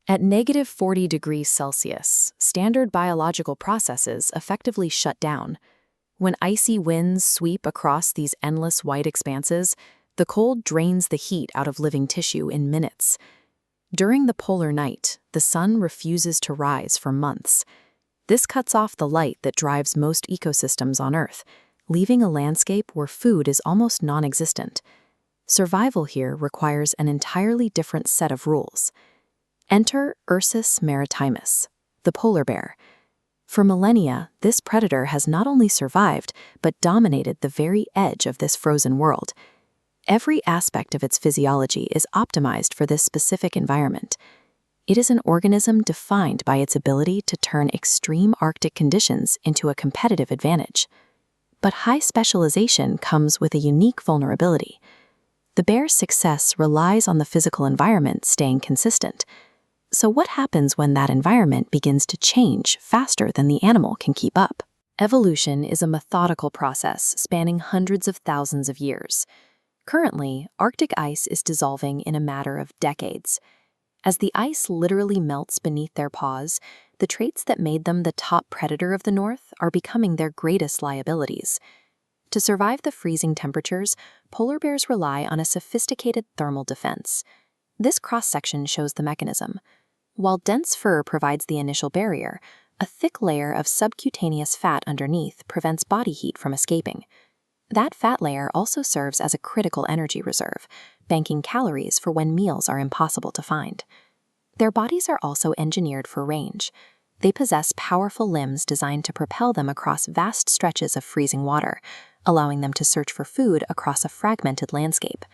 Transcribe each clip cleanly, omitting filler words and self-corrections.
At -40 degrees Celsius, standard biological processes effectively shut down. When icy winds sweep across these endless white expanses, the cold drains the heat out of living tissue in minutes. During the polar night, the sun refuses to rise for months. This cuts off the light that drives most ecosystems on Earth, leaving a landscape where food is almost non-existent. Survival here requires an entirely different set of rules. Enter Ursus maritimus, the polar bear. For millennia, this predator has not only survived, but dominated the very edge of this frozen world. Every aspect of its physiology is optimized for this specific environment. It is an organism defined by its ability to turn extreme Arctic conditions into a competitive advantage. But high specialization comes with a unique vulnerability. The bear's success relies on the physical environment staying consistent. So what happens when that environment begins to change faster than the animal can keep up? Evolution is a methodical process spanning hundreds of thousands of years. Currently, Arctic ice is dissolving in a matter of decades. As the ice literally melts beneath their paws, the traits that made them the top predator of the North are becoming their greatest liabilities. To survive the freezing temperatures, polar bears rely on a sophisticated thermal defense. This cross-section shows the mechanism. While dense fur provides the initial barrier, a thick layer of subcutaneous fat underneath prevents body heat from escaping. That fat layer also serves as a critical energy reserve, banking calories for when meals are impossible to find. Their bodies are also engineered for range. They possess powerful limbs designed to propel them across vast stretches of freezing water, allowing them to search for food across a fragmented landscape.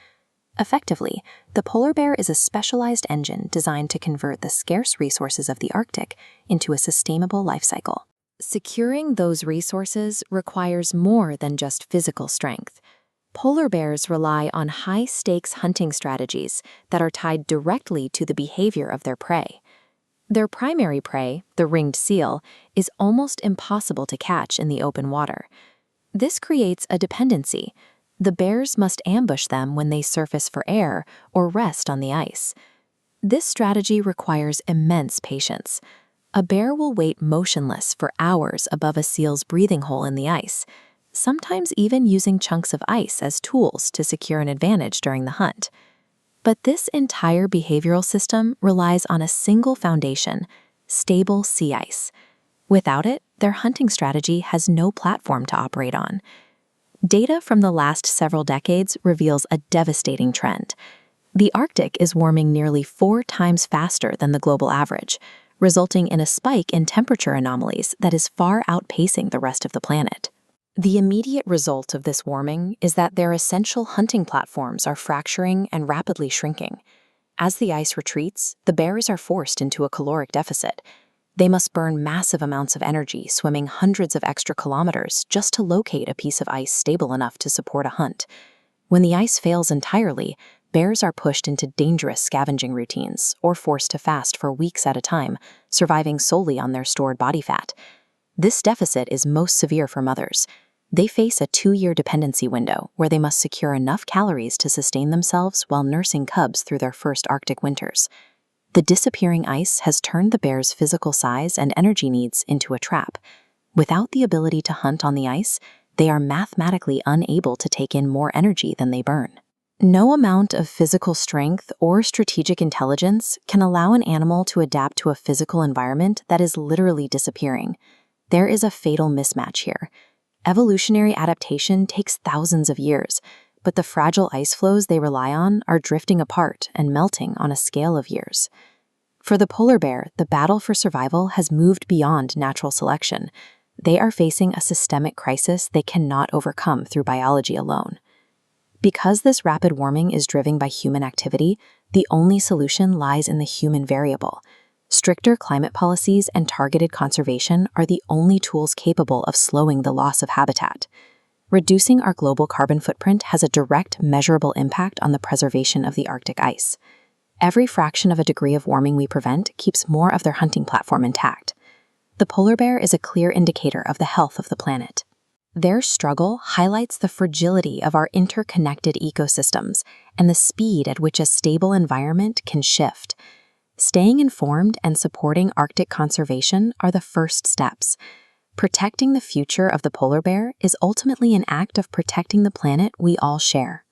Effectively, the polar bear is a specialized engine designed to convert the scarce resources of the Arctic into a sustainable life cycle. Securing those resources requires more than just physical strength. Polar bears rely on high-stakes hunting strategies that are tied directly to the behavior of their prey. Their primary prey, the ringed seal, is almost impossible to catch in the open water. This creates a dependency. The bears must ambush them when they surface for air or rest on the ice. This strategy requires immense patience. A bear will wait motionless for hours above a seal's breathing hole in the ice, sometimes even using chunks of ice as tools to secure an advantage during the hunt. But this entire behavioral system relies on a single foundation: stable sea ice. Without it, their hunting strategy has no platform to operate on. Data from the last several decades reveals a devastating trend. The Arctic is warming nearly 4 times faster than the global average, resulting in a spike in temperature anomalies that is far outpacing the rest of the planet. The immediate result of this warming is that their essential hunting platforms are fracturing and rapidly shrinking. As the ice retreats, the bears are forced into a caloric deficit. They must burn massive amounts of energy, swimming hundreds of extra kilometers just to locate a piece of ice stable enough to support a hunt. When the ice fails entirely, bears are pushed into dangerous scavenging routines or forced to fast for weeks at a time, surviving solely on their stored body fat. This deficit is most severe for mothers. They face a 2-year dependency window where they must secure enough calories to sustain themselves while nursing cubs through their first Arctic winters. The disappearing ice has turned the bear's physical size and energy needs into a trap. Without the ability to hunt on the ice, they are mathematically unable to take in more energy than they burn. No amount of physical strength or strategic intelligence can allow an animal to adapt to a physical environment that is literally disappearing. There is a fatal mismatch here. Evolutionary adaptation takes thousands of years, but the fragile ice floes they rely on are drifting apart and melting on a scale of years. For the polar bear, the battle for survival has moved beyond natural selection. They are facing a systemic crisis they cannot overcome through biology alone. Because this rapid warming is driven by human activity, the only solution lies in the human variable. Stricter climate policies and targeted conservation are the only tools capable of slowing the loss of habitat. Reducing our global carbon footprint has a direct, measurable impact on the preservation of the Arctic ice. Every fraction of a degree of warming we prevent keeps more of their hunting platform intact. The polar bear is a clear indicator of the health of the planet. Their struggle highlights the fragility of our interconnected ecosystems and the speed at which a stable environment can shift. Staying informed and supporting Arctic conservation are the first steps. Protecting the future of the polar bear is ultimately an act of protecting the planet we all share.